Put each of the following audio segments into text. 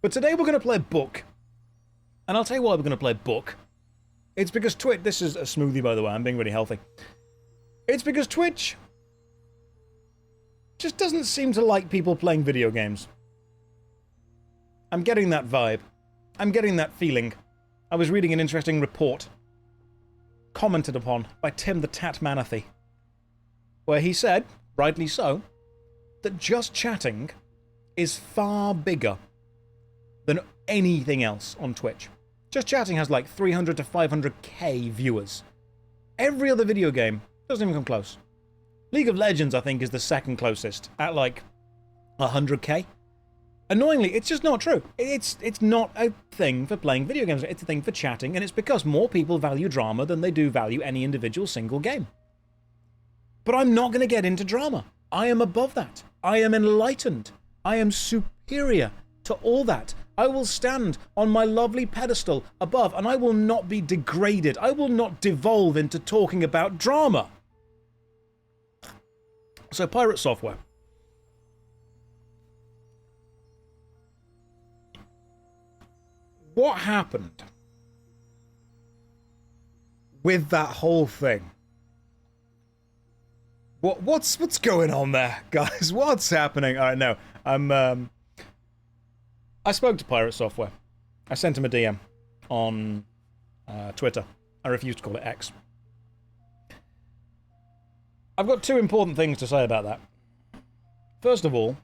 But today we're going to play a book. And I'll tell you why we're going to play a book. It's because Twitch... This is a smoothie, by the way. I'm being really healthy. It's because Twitch just doesn't seem to like people playing video games. I'm getting that vibe. I'm getting that feeling. I was reading an interesting report commented upon by Tim the Tat Manathy, where he said, rightly so, that just chatting is far bigger than anything else on Twitch. Just chatting has like 300 to 500k viewers. Every other video game doesn't even come close. League of Legends, I think, is the second closest at like 100k. Annoyingly, it's just not true. It's not a thing for playing video games. It's a thing for chatting, and it's because more people value drama than they do value any individual single game. But I'm not going to get into drama. I am above that. I am enlightened. I am superior to all that. I will stand on my lovely pedestal above, and I will not be degraded. I will not devolve into talking about drama. So, Pirate Software. What happened with that whole thing? What's going on there, guys? What's happening? All right, no, I spoke to Pirate Software. I sent him a DM on Twitter. I refuse to call it X. I've got two important things to say about that. First of all,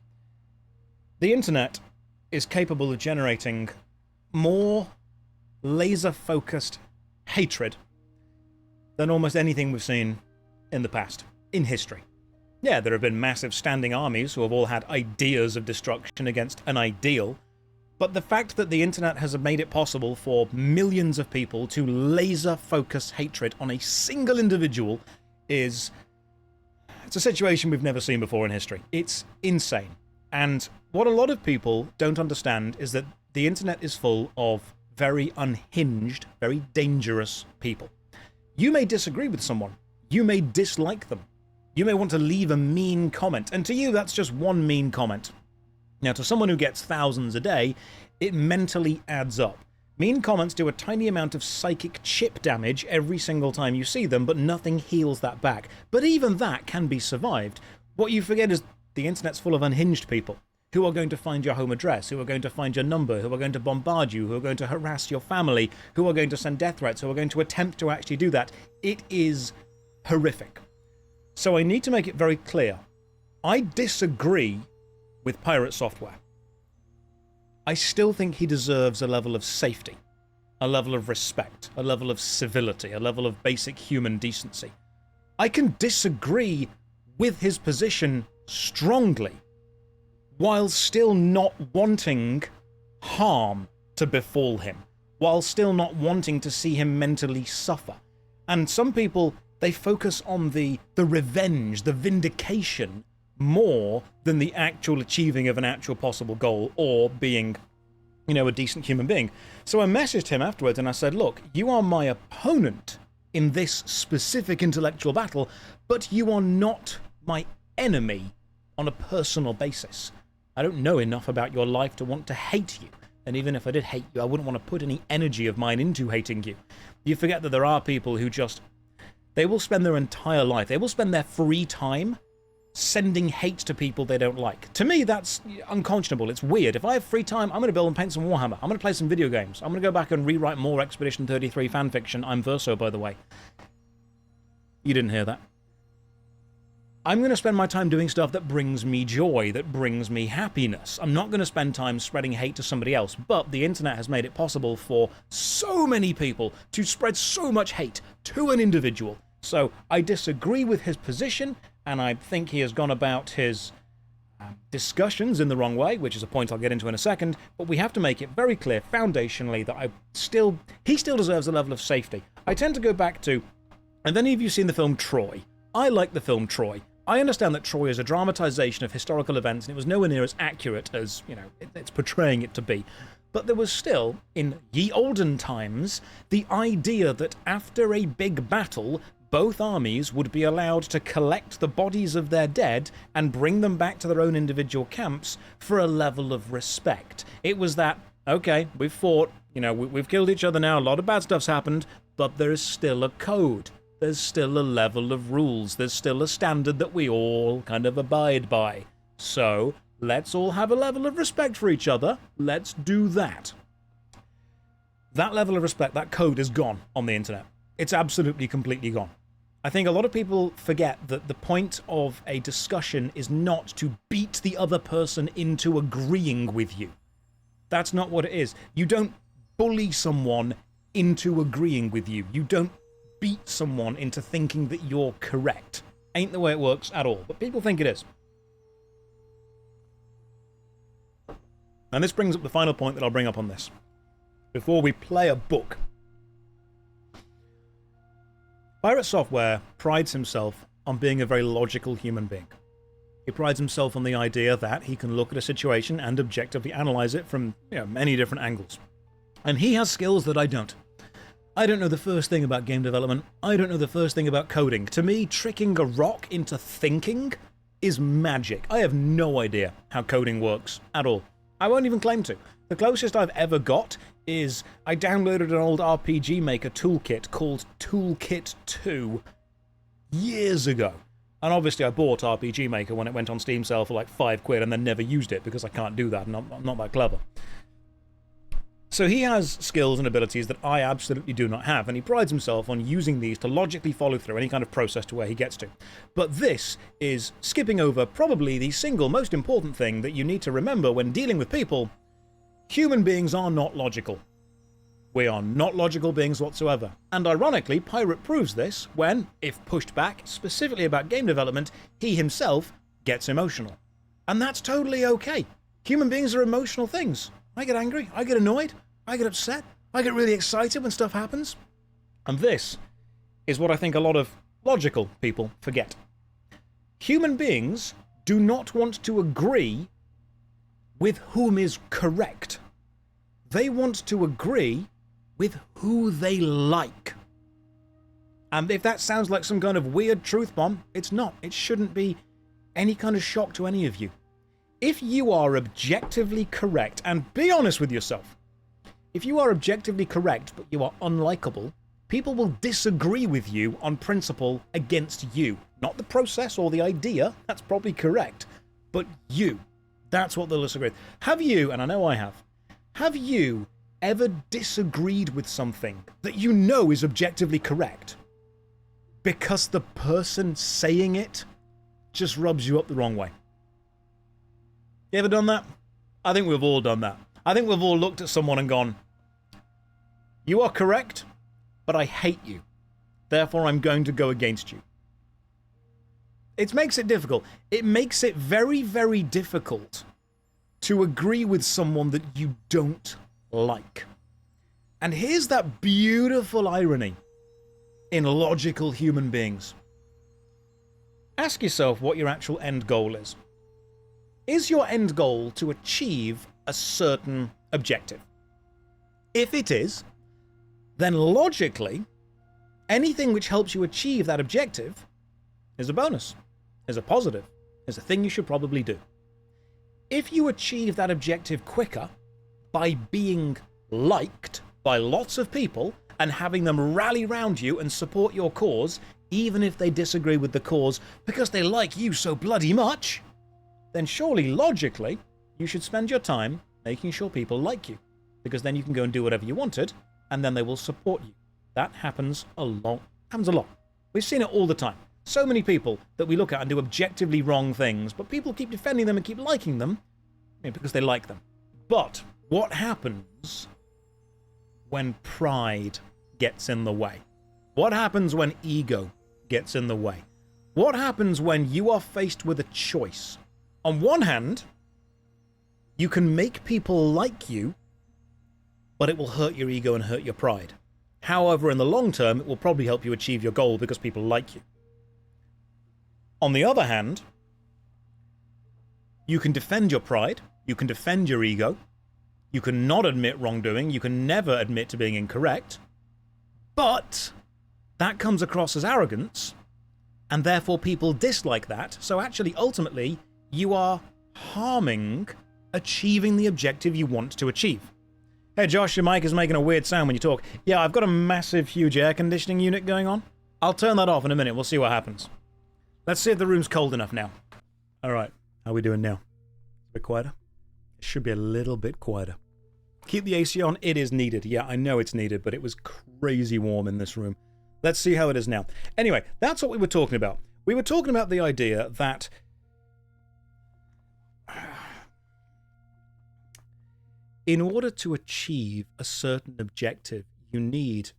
the internet is capable of generating more laser-focused hatred than almost anything we've seen in the past, in history. Yeah, there have been massive standing armies who have all had ideas of destruction against an ideal, but the fact that the internet has made it possible for millions of people to laser-focus hatred on a single individual it's a situation we've never seen before in history. It's insane. And what a lot of people don't understand is that the internet is full of very unhinged, very dangerous people. You may disagree with someone. You may dislike them. You may want to leave a mean comment. And to you, that's just one mean comment. Now, to someone who gets thousands a day, it mentally adds up. Mean comments do a tiny amount of psychic chip damage every single time you see them, but nothing heals that back. But even that can be survived. What you forget is the internet's full of unhinged people who are going to find your home address, who are going to find your number, who are going to bombard you, who are going to harass your family, who are going to send death threats, who are going to attempt to actually do that. It is horrific. So I need to make it very clear. I disagree with Pirate Software. I still think he deserves a level of safety, a level of respect, a level of civility, a level of basic human decency. I can disagree with his position strongly, while still not wanting harm to befall him, while still not wanting to see him mentally suffer. And some people, they focus on the revenge, the vindication, more than the actual achieving of an actual possible goal or being, you know, a decent human being. So I messaged him afterwards and I said, look, you are my opponent in this specific intellectual battle, but you are not my enemy on a personal basis. I don't know enough about your life to want to hate you. And even if I did hate you, I wouldn't want to put any energy of mine into hating you. You forget that there are people who just, they will spend their entire life, they will spend their free time sending hate to people they don't like. To me, that's unconscionable. It's weird. If I have free time, I'm going to build and paint some Warhammer. I'm going to play some video games. I'm going to go back and rewrite more Expedition 33 fanfiction. I'm Verso, by the way. You didn't hear that. I'm going to spend my time doing stuff that brings me joy, that brings me happiness. I'm not going to spend time spreading hate to somebody else, but the internet has made it possible for so many people to spread so much hate to an individual. So I disagree with his position, and I think he has gone about his discussions in the wrong way, which is a point I'll get into in a second, but we have to make it very clear foundationally that he still deserves a level of safety. I tend to go back to, have any of you seen the film Troy? I like the film Troy. I understand that Troy is a dramatization of historical events, and it was nowhere near as accurate as, you know, it's portraying it to be. But there was still, in ye olden times, the idea that after a big battle, both armies would be allowed to collect the bodies of their dead and bring them back to their own individual camps for a level of respect. It was that Okay, we've fought, you know, we've killed each other now, a lot of bad stuff's happened, but there is still a code. There's still a level of rules. There's still a standard that we all kind of abide by. So, let's all have a level of respect for each other. Let's do that. That level of respect, that code is gone on the internet. It's absolutely, completely gone. I think a lot of people forget that the point of a discussion is not to beat the other person into agreeing with you. That's not what it is. You don't bully someone into agreeing with you. You don't beat someone into thinking that you're correct. Ain't the way it works at all, but people think it is. And this brings up the final point that I'll bring up on this. Before we play a book. Pirate Software prides himself on being a very logical human being. He prides himself on the idea that he can look at a situation and objectively analyze it from, you know, many different angles. And he has skills that I don't. I don't know the first thing about game development. I don't know the first thing about coding. To me, tricking a rock into thinking is magic. I have no idea how coding works at all. I won't even claim to. The closest I've ever got is I downloaded an old RPG Maker toolkit called Toolkit 2 years ago. And obviously I bought RPG Maker when it went on Steam sale for like £5 and then never used it because I can't do that and I'm not that clever. So he has skills and abilities that I absolutely do not have, and he prides himself on using these to logically follow through any kind of process to where he gets to. But this is skipping over probably the single most important thing that you need to remember when dealing with people. Human beings are not logical. We are not logical beings whatsoever. And ironically, Pirate proves this when, if pushed back, specifically about game development, he himself gets emotional. And that's totally okay. Human beings are emotional things. I get angry, I get annoyed, I get upset, I get really excited when stuff happens. And this is what I think a lot of logical people forget. Human beings do not want to agree with whom is correct. They want to agree with who they like. And if that sounds like some kind of weird truth bomb, it's not. It shouldn't be any kind of shock to any of you. If you are objectively correct, and be honest with yourself, if you are objectively correct but you are unlikable, people will disagree with you on principle against you. Not the process or the idea, that's probably correct, but you. That's what they'll disagree with. Have you, and I know I have you ever disagreed with something that you know is objectively correct because the person saying it just rubs you up the wrong way? You ever done that? I think we've all done that. I think we've all looked at someone and gone, you are correct, but I hate you. Therefore, I'm going to go against you. It makes it difficult. It makes it very, very difficult to agree with someone that you don't like. And here's that beautiful irony in logical human beings. Ask yourself what your actual end goal is. Is your end goal to achieve a certain objective? If it is, then logically, anything which helps you achieve that objective is a bonus, is a positive, is a thing you should probably do. If you achieve that objective quicker by being liked by lots of people and having them rally round you and support your cause, even if they disagree with the cause because they like you so bloody much, then surely, logically, you should spend your time making sure people like you. Because then you can go and do whatever you wanted, and then they will support you. That happens a lot. We've seen it all the time. So many people that we look at and do objectively wrong things, but people keep defending them and keep liking them because they like them. But what happens when pride gets in the way? What happens when ego gets in the way? What happens when you are faced with a choice? On one hand, you can make people like you, but it will hurt your ego and hurt your pride. However, in the long term, it will probably help you achieve your goal because people like you. On the other hand, you can defend your pride, you can defend your ego, you can not admit wrongdoing, you can never admit to being incorrect, but that comes across as arrogance, and therefore people dislike that, so actually, ultimately, you are harming achieving the objective you want to achieve. Hey Josh, your mic is making a weird sound when you talk. Yeah, I've got a massive, huge air conditioning unit going on. I'll turn that off in a minute. We'll see what happens. Let's see if the room's cold enough now. All right, how are we doing now? A bit quieter? It should be a little bit quieter. Keep the AC on. It is needed. Yeah, I know it's needed, but it was crazy warm in this room. Let's see how it is now. Anyway, that's what we were talking about. We were talking about the idea that in order to achieve a certain objective, you need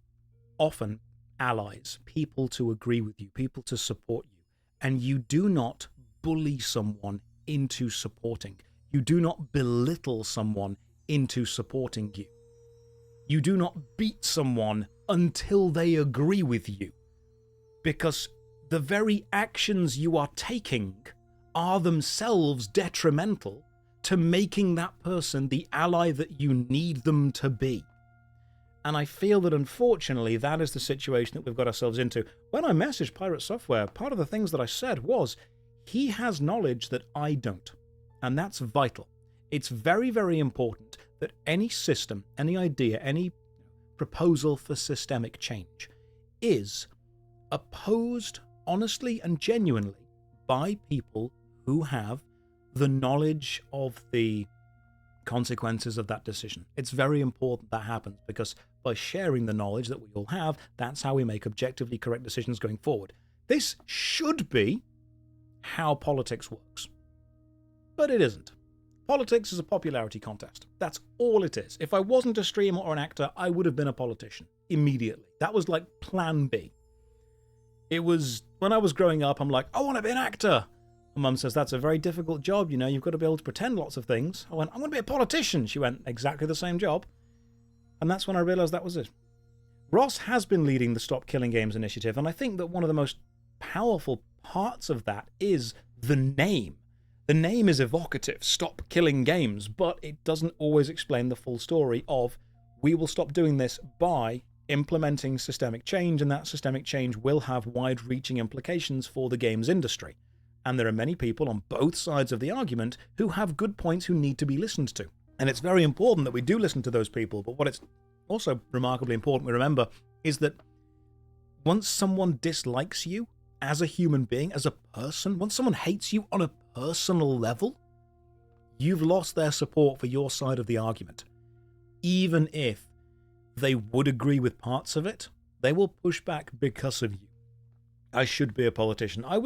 often allies, people to agree with you, people to support you. And you do not bully someone into supporting. You do not belittle someone into supporting you. You do not beat someone until they agree with you. Because the very actions you are taking are themselves detrimental to making that person the ally that you need them to be. And I feel that unfortunately that is the situation that we've got ourselves into. When I messaged PirateSoftware, part of the things that I said was, he has knowledge that I don't. And that's vital. It's very, very important that any system, any idea, any proposal for systemic change is opposed honestly and genuinely by people who have the knowledge of the consequences of that decision. It's very important that happens, because by sharing the knowledge that we all have, that's how we make objectively correct decisions going forward. This should be how politics works, but it isn't. Politics is a popularity contest. That's all it is. If I wasn't a streamer or an actor, I would have been a politician immediately. That was like plan B. It was when I was growing up, I'm like, I want to be an actor. My mum says, that's a very difficult job, you know, you've got to be able to pretend lots of things. I went, I'm going to be a politician. She went, exactly the same job. And that's when I realized that was it. Ross has been leading the Stop Killing Games initiative, and I think that one of the most powerful parts of that is the name. The name is evocative, Stop Killing Games, but it doesn't always explain the full story of, we will stop doing this by implementing systemic change, and that systemic change will have wide-reaching implications for the games industry. And there are many people on both sides of the argument who have good points who need to be listened to. And it's very important that we do listen to those people, but what it's also remarkably important we remember is that once someone dislikes you as a human being, as a person, once someone hates you on a personal level, you've lost their support for your side of the argument. Even if they would agree with parts of it, they will push back because of you. I should be a politician. I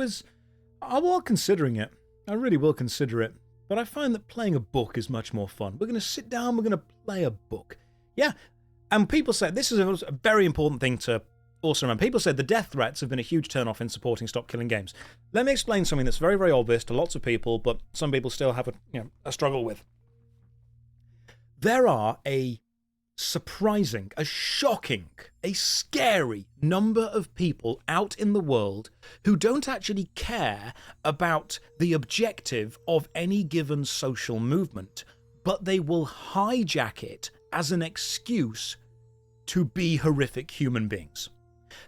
will considering it. I really will consider it. But I find that playing a book is much more fun. We're going to sit down, we're going to play a book. Yeah, and people say, this is a very important thing to also remember. People said the death threats have been a huge turn-off in supporting Stop Killing Games. Let me explain something that's very, very obvious to lots of people, but some people still have a struggle with. There are a surprising, a shocking, a scary number of people out in the world who don't actually care about the objective of any given social movement, but they will hijack it as an excuse to be horrific human beings.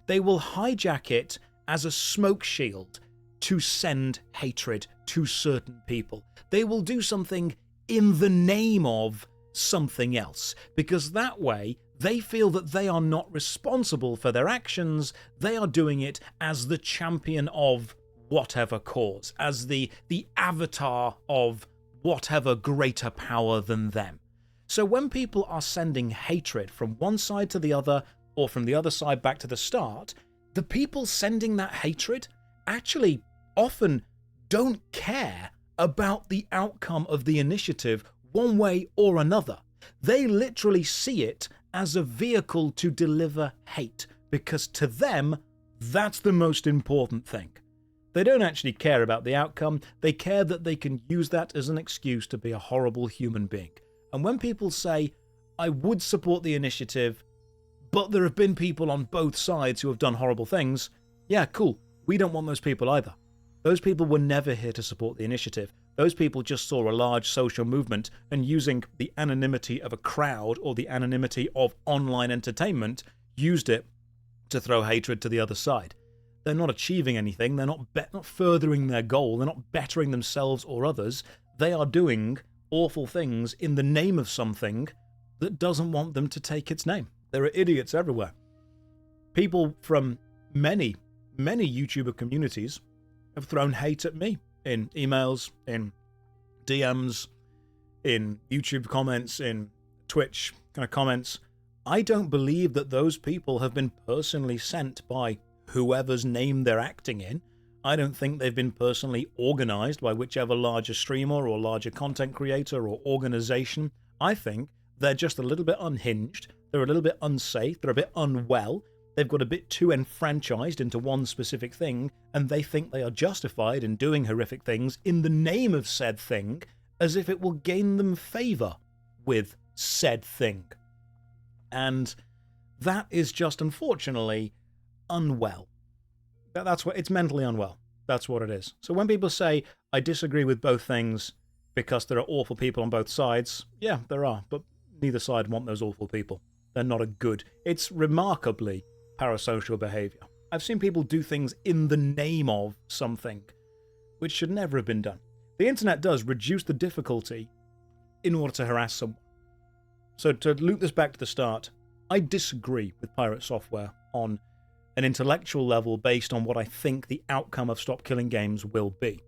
They will hijack it as a smoke shield to send hatred to certain people. They will do something in the name of something else, because that way they feel that they are not responsible for their actions. They are doing it as the champion of whatever cause, as the avatar of whatever greater power than them. So when people are sending hatred from one side to the other, or from the other side back to the start, the people sending that hatred actually often don't care about the outcome of the initiative one way or another. They literally see it as a vehicle to deliver hate, because to them, that's the most important thing. They don't actually care about the outcome. They care that they can use that as an excuse to be a horrible human being. And when people say, I would support the initiative, but there have been people on both sides who have done horrible things, yeah, cool. We don't want those people either. Those people were never here to support the initiative. Those people just saw a large social movement, and using the anonymity of a crowd or the anonymity of online entertainment, used it to throw hatred to the other side. They're not achieving anything. They're not furthering their goal. They're not bettering themselves or others. They are doing awful things in the name of something that doesn't want them to take its name. There are idiots everywhere. People from many YouTuber communities have thrown hate at me in emails, in DMs, in YouTube comments, in Twitch kind of comments. I don't believe that those people have been personally sent by whoever's name they're acting in. I don't think they've been personally organized by whichever larger streamer or larger content creator or organization. I think they're just a little bit unhinged. They're a little bit unsafe. They're a bit unwell. They've got a bit too enfranchised into one specific thing, and they think they are justified in doing horrific things in the name of said thing, as if it will gain them favor with said thing. And that is just, unfortunately, unwell. That's what it's mentally unwell. That's what it is. So when people say, I disagree with both things because there are awful people on both sides, yeah, there are, but neither side want those awful people. They're not a good. It's remarkably parasocial behavior. I've seen people do things in the name of something which should never have been done. The internet does reduce the difficulty in order to harass someone. So to loop this back to the start, I disagree with Pirate Software on an intellectual level based on what I think the outcome of StopKillingGames will be.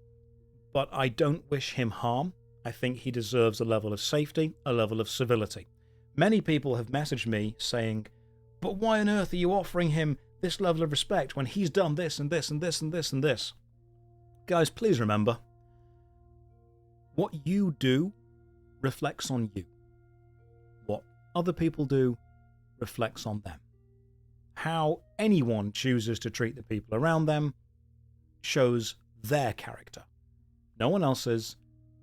But I don't wish him harm. I think he deserves a level of safety, a level of civility. Many people have messaged me saying, but why on earth are you offering him this level of respect when he's done this and this and this and this and this? Guys, please remember, what you do reflects on you. What other people do reflects on them. How anyone chooses to treat the people around them shows their character. No one else's,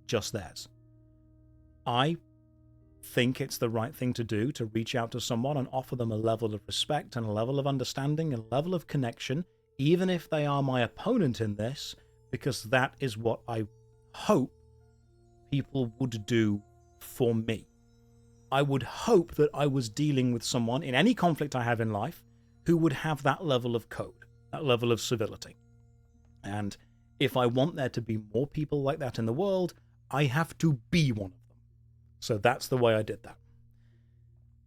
just theirs. I think it's the right thing to do to reach out to someone and offer them a level of respect and a level of understanding and a level of connection, even if they are my opponent in this, because that is what I hope people would do for me. I would hope that I was dealing with someone in any conflict I have in life who would have that level of code, that level of civility. And if I want there to be more people like that in the world, I have to be one of them. So that's the way I did that.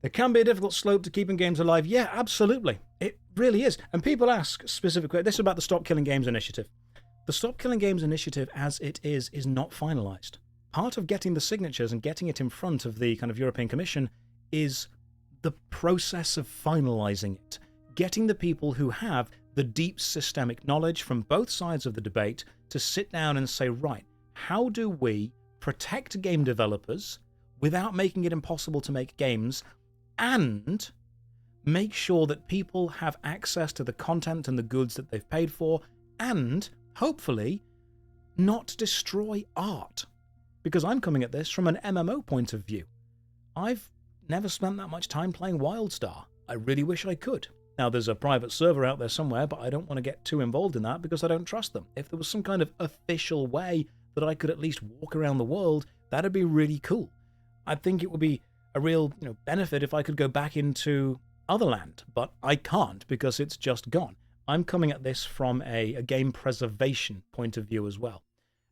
There can be a difficult slope to keeping games alive. Yeah, absolutely. It really is. And people ask specifically, this is about the Stop Killing Games initiative. The Stop Killing Games initiative as it is not finalized. Part of getting the signatures and getting it in front of the kind of European Commission is the process of finalizing it. Getting the people who have the deep systemic knowledge from both sides of the debate to sit down and say, right, how do we protect game developers without making it impossible to make games, and make sure that people have access to the content and the goods that they've paid for, and hopefully not destroy art? Because I'm coming at this from an MMO point of view. I've never spent that much time playing WildStar. I really wish I could. Now, there's a private server out there somewhere, but I don't want to get too involved in that because I don't trust them. If there was some kind of official way that I could at least walk around the world, that'd be really cool. I think it would be a real benefit if I could go back into Otherland, but I can't because it's just gone. I'm coming at this from a game preservation point of view as well.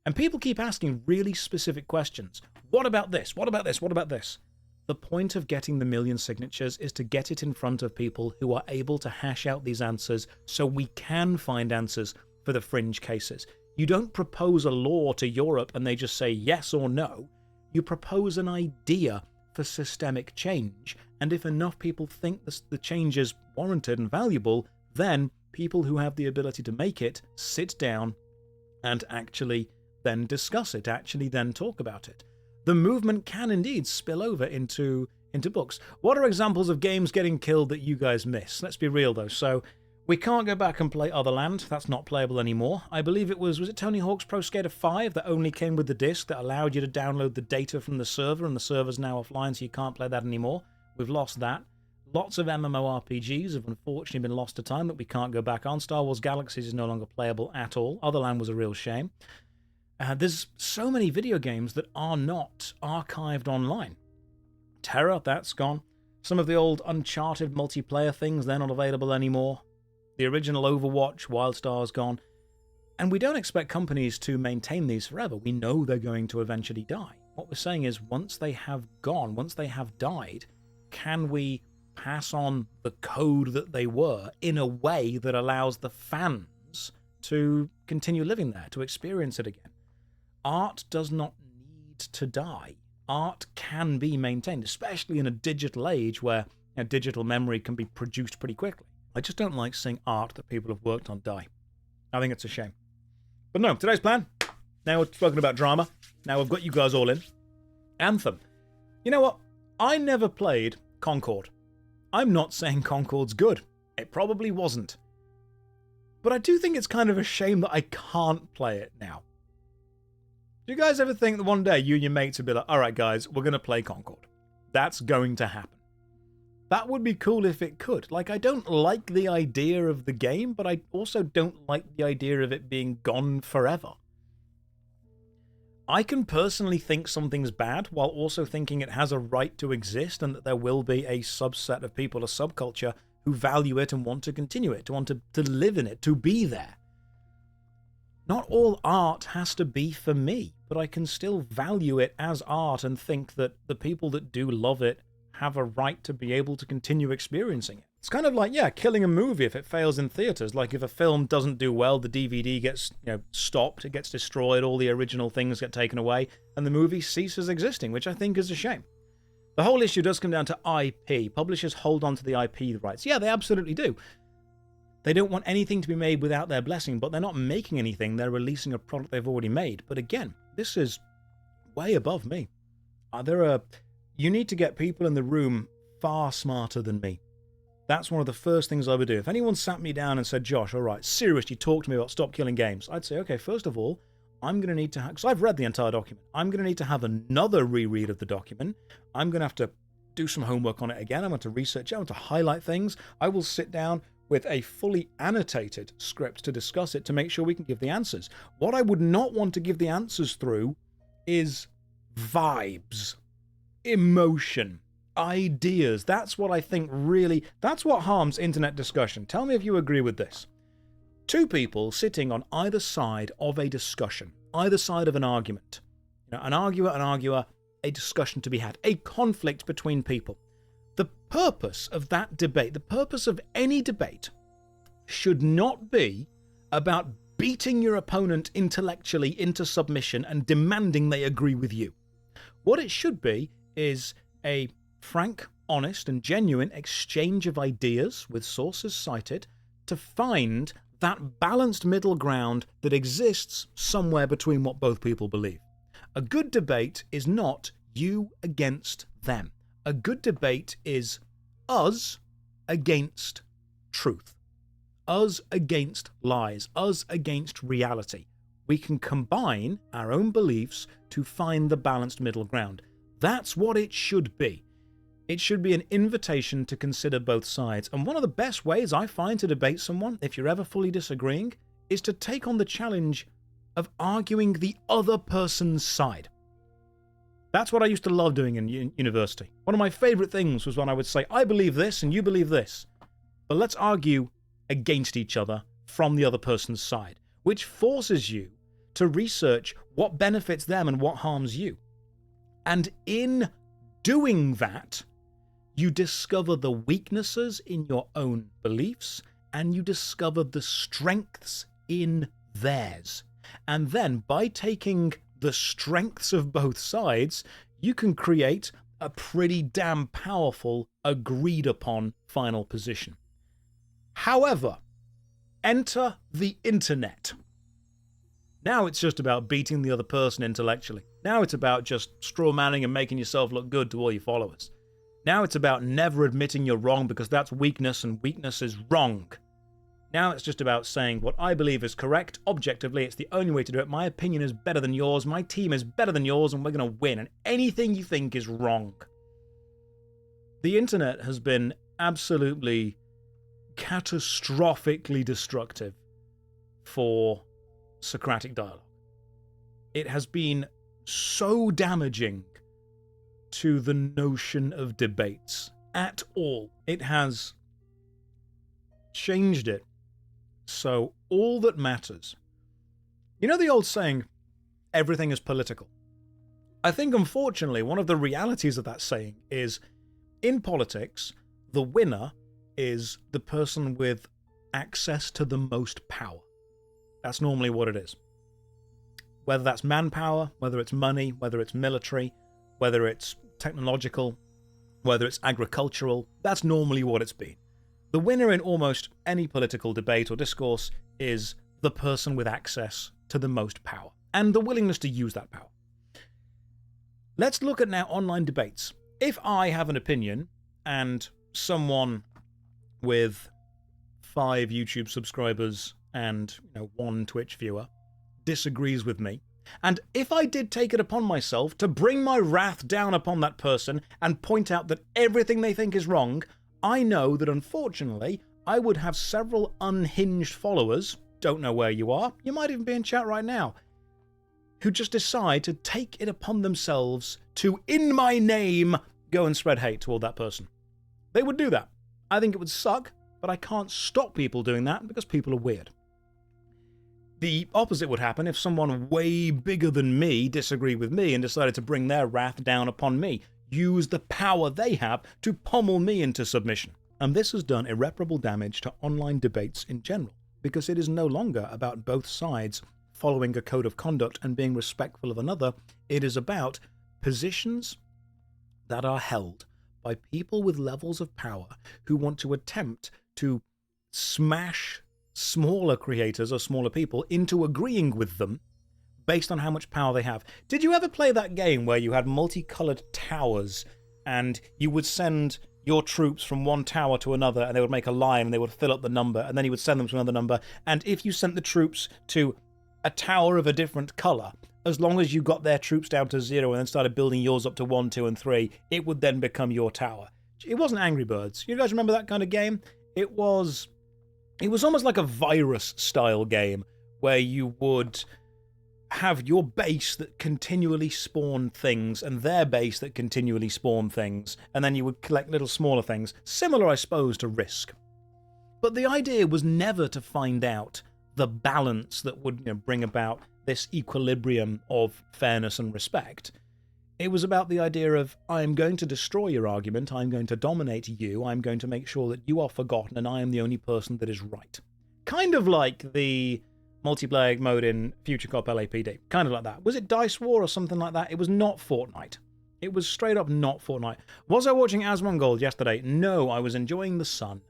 And people keep asking really specific questions. What about this? What about this? What about this? The point of getting the 1 million signatures is to get it in front of people who are able to hash out these answers so we can find answers for the fringe cases. You don't propose a law to Europe and they just say yes or no. You propose an idea for systemic change, and if enough people think the change is warranted and valuable, then people who have the ability to make it sit down and actually then discuss it, actually then talk about it. The movement can indeed spill over into books. What are examples of games getting killed that you guys miss? Let's be real though. So we can't go back and play Otherland. That's not playable anymore. I believe it was it Tony Hawk's Pro Skater 5 that only came with the disc that allowed you to download the data from the server, and the server's now offline, so you can't play that anymore. We've lost that. Lots of MMORPGs have unfortunately been lost to time that we can't go back on. Star Wars Galaxies is no longer playable at all. Otherland was a real shame. There's so many video games that are not archived online. Terra, that's gone. Some of the old Uncharted multiplayer things, they're not available anymore. The original Overwatch, WildStar's gone. And we don't expect companies to maintain these forever. We know they're going to eventually die. What we're saying is once they have gone, once they have died, can we pass on the code that they were in a way that allows the fans to continue living there, to experience it again? Art does not need to die. Art can be maintained, especially in a digital age where digital memory can be produced pretty quickly. I just don't like seeing art that people have worked on die. I think it's a shame. But no, today's plan, now we're talking about drama. Now we've got you guys all in. Anthem. You know what? I never played Concord. I'm not saying Concord's good. It probably wasn't. But I do think it's kind of a shame that I can't play it now. Do you guys ever think that one day you and your mates would be like, all right, guys, we're going to play Concord? That's going to happen. That would be cool if it could. Like, I don't like the idea of the game, but I also don't like the idea of it being gone forever. I can personally think something's bad while also thinking it has a right to exist and that there will be a subset of people, a subculture, who value it and want to continue it, to want to live in it, to be there. Not all art has to be for me, but I can still value it as art and think that the people that do love it have a right to be able to continue experiencing it. It's kind of like, yeah, killing a movie if it fails in theaters. Like if a film doesn't do well, the DVD gets, stopped, it gets destroyed, all the original things get taken away, and the movie ceases existing, which I think is a shame. The whole issue does come down to IP. Publishers hold on to the IP rights. Yeah, they absolutely do. They don't want anything to be made without their blessing, but they're not making anything. They're releasing a product they've already made. But again, this is way above me. You need to get people in the room far smarter than me. That's one of the first things I would do. If anyone sat me down and said, Josh, all right, seriously, talk to me about Stop Killing Games, I'd say, okay, first of all, I'm going to need to have, because I've read the entire document, I'm going to need to have another reread of the document. I'm going to have to do some homework on it again. I'm going to research it. I'm going to highlight things. I will sit down with a fully annotated script to discuss it to make sure we can give the answers. What I would not want to give the answers through is vibes, emotion, ideas. That's what I think that's what harms internet discussion. Tell me if you agree with this. Two people sitting on either side of a discussion, either side of an argument. An arguer, a discussion to be had, a conflict between people. The purpose of that debate, the purpose of any debate, should not be about beating your opponent intellectually into submission and demanding they agree with you. What it should be is a frank, honest, and genuine exchange of ideas with sources cited to find that balanced middle ground that exists somewhere between what both people believe. A good debate is not you against them. A good debate is us against truth. Us against lies. Us against reality. We can combine our own beliefs to find the balanced middle ground. That's what it should be. It should be an invitation to consider both sides. And one of the best ways I find to debate someone, if you're ever fully disagreeing, is to take on the challenge of arguing the other person's side. That's what I used to love doing in university. One of my favorite things was when I would say, I believe this and you believe this, but let's argue against each other from the other person's side, which forces you to research what benefits them and what harms you. And in doing that, you discover the weaknesses in your own beliefs and you discover the strengths in theirs. And then by taking the strengths of both sides, you can create a pretty damn powerful, agreed upon final position. However, enter the internet. Now it's just about beating the other person intellectually. Now it's about just straw manning and making yourself look good to all your followers. Now it's about never admitting you're wrong because that's weakness and weakness is wrong. Now it's just about saying what I believe is correct. Objectively, it's the only way to do it. My opinion is better than yours. My team is better than yours and we're going to win. And anything you think is wrong. The internet has been absolutely catastrophically destructive for Socratic dialogue. It has been so damaging to the notion of debates at all. It has changed it. So all that matters. You know the old saying, everything is political? I think unfortunately one of the realities of that saying is In politics, the winner is the person with access to the most power. That's normally what it is. Whether that's manpower, whether it's money, whether it's military, whether it's technological, whether it's agricultural, that's normally what it's been. The winner in almost any political debate or discourse is the person with access to the most power and the willingness to use that power. Let's look at now online debates. If I have an opinion and someone with 5 YouTube subscribers and 1 Twitch viewer disagrees with me, and if I did take it upon myself to bring my wrath down upon that person and point out that everything they think is wrong, I know that unfortunately I would have several unhinged followers, don't know where you are, you might even be in chat right now, who just decide to take it upon themselves to, in my name, go and spread hate toward that person. They would do that. I think it would suck, but I can't stop people doing that because people are weird. The opposite would happen if someone way bigger than me disagreed with me and decided to bring their wrath down upon me, use the power they have to pummel me into submission. And this has done irreparable damage to online debates in general, because it is no longer about both sides following a code of conduct and being respectful of another. It is about positions that are held by people with levels of power who want to attempt to smash smaller creators or smaller people into agreeing with them based on how much power they have. Did you ever play that game where you had multicolored towers and you would send your troops from one tower to another and they would make a line and they would fill up the number and then you would send them to another number, and if you sent the troops to a tower of a different color, as long as you got their troops down to 0 and then started building yours up to 1, 2, and 3, it would then become your tower. It wasn't Angry Birds. You guys remember that kind of game? It was almost like a virus-style game where you would have your base that continually spawned things and their base that continually spawned things, and then you would collect little smaller things. Similar, I suppose, to Risk. But the idea was never to find out the balance that would bring about this equilibrium of fairness and respect. It was about the idea of, I'm going to destroy your argument, I'm going to dominate you, I'm going to make sure that you are forgotten and I am the only person that is right. Kind of like the multiplayer mode in Future Cop LAPD. Kind of like that. Was it Dice War or something like that? It was not Fortnite. It was straight up not Fortnite. Was I watching Asmongold yesterday? No, I was enjoying the sun,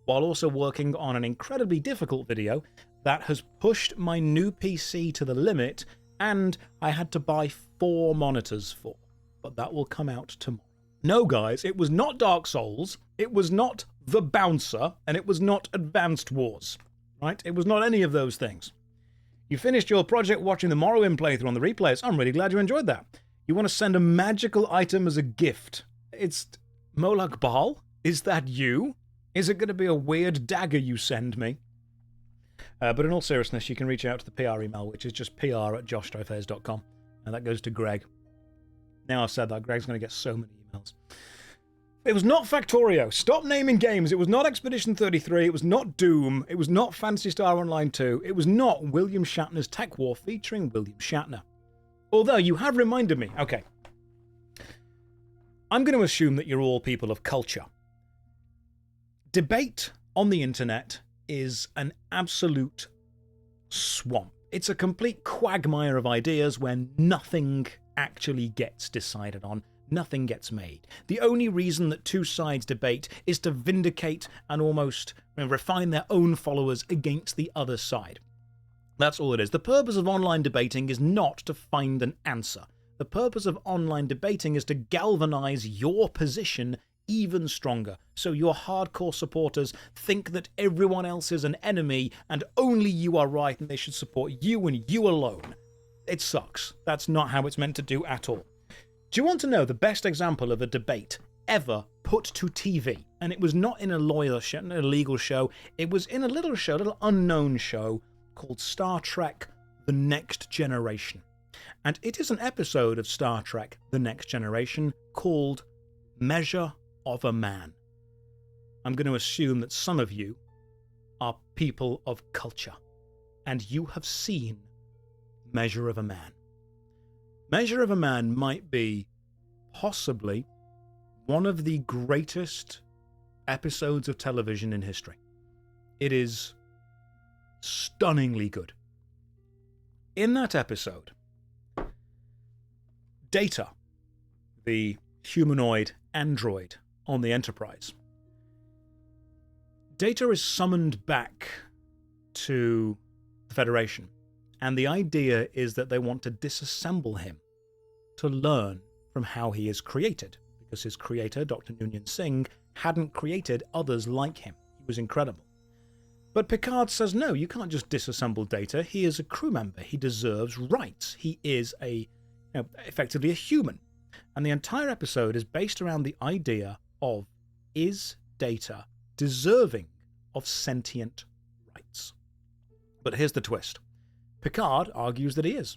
while also working on an incredibly difficult video that has pushed my new PC to the limit, and I had to buy 4 monitors for. But that will come out tomorrow. No, guys, it was not Dark Souls, it was not The Bouncer, and it was not Advanced Wars. Right? It was not any of those things. You finished your project watching the Morrowind playthrough on the replays. I'm really glad you enjoyed that. You want to send a magical item as a gift. It's Molak Baal? Is that you? Is it going to be a weird dagger you send me? But in all seriousness, you can reach out to the PR email, which is just PR@JoshStrifeHayes.com. And that goes to Greg. Now I've said that, Greg's going to get so many emails. It was not Factorio. Stop naming games. It was not Expedition 33. It was not Doom. It was not Phantasy Star Online 2. It was not William Shatner's Tech War featuring William Shatner. Although you have reminded me. Okay. I'm going to assume that you're all people of culture. Debate on the internet is an absolute swamp. It's a complete quagmire of ideas where nothing actually gets decided on. Nothing gets made. The only reason that two sides debate is to vindicate and almost refine their own followers against the other side. That's all it is. The purpose of online debating is not to find an answer. The purpose of online debating is to galvanize your position even stronger, so your hardcore supporters think that everyone else is an enemy and only you are right and they should support you and you alone. It sucks. That's not how it's meant to do at all. Do you want to know the best example of a debate ever put to TV? And it was not in a lawyer show, a legal show. It was in a little show, a little unknown show called Star Trek The Next Generation. And it is an episode of Star Trek The Next Generation called Measure of a Man. I'm going to assume that some of you are people of culture, and you have seen Measure of a Man. Measure of a Man might be possibly one of the greatest episodes of television in history. It is stunningly good. In that episode, Data, the humanoid android on the Enterprise, Data is summoned back to the Federation, and the idea is that they want to disassemble him to learn from how he is created, because his creator, Dr. Noonien Singh, hadn't created others like him. He was incredible. But Picard says, no, you can't just disassemble Data. He is a crew member. He deserves rights. He is effectively a human. And the entire episode is based around the idea of, is Data deserving of sentient rights? But here's the twist. Picard argues that he is.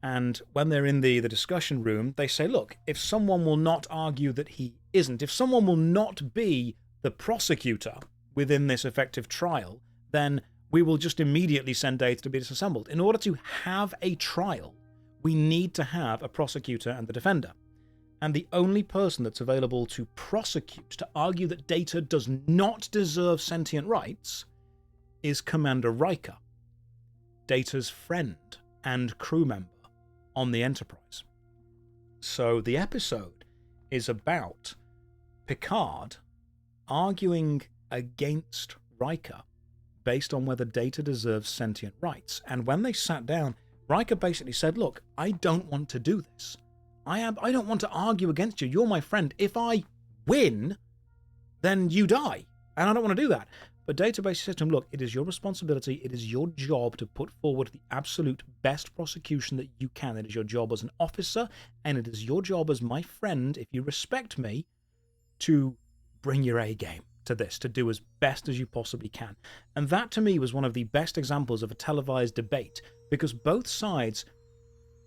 And when they're in the discussion room, they say, look, if someone will not argue that he isn't, if someone will not be the prosecutor within this effective trial, then we will just immediately send Data to be disassembled. In order to have a trial, we need to have a prosecutor and the defender. And the only person that's available to prosecute, to argue that Data does not deserve sentient rights, is Commander Riker, Data's friend and crew member on the Enterprise. So the episode is about Picard arguing against Riker based on whether Data deserves sentient rights. And when they sat down, Riker basically said, look, I don't want to do this. I don't want to argue against you. You're my friend. If I win, then you die. And I don't want to do that. But Data basically said to him, look, it is your responsibility. It is your job to put forward the absolute best prosecution that you can. It is your job as an officer, and it is your job as my friend, if you respect me, to bring your A game to this, to do as best as you possibly can. And that, to me, was one of the best examples of a televised debate, because both sides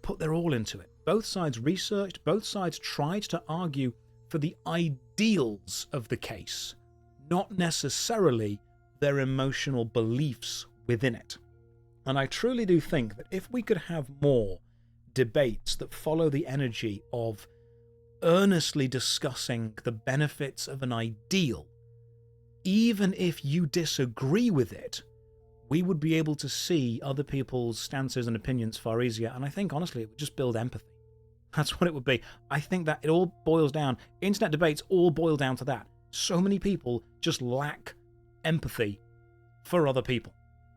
put their all into it. Both sides researched, both sides tried to argue for the ideals of the case, not necessarily their emotional beliefs within it. And I truly do think that if we could have more debates that follow the energy of earnestly discussing the benefits of an ideal, even if you disagree with it, we would be able to see other people's stances and opinions far easier. And I think, honestly, it would just build empathy. That's what it would be. I think that it all boils down, internet debates all boil down to that. So many people just lack empathy for other people.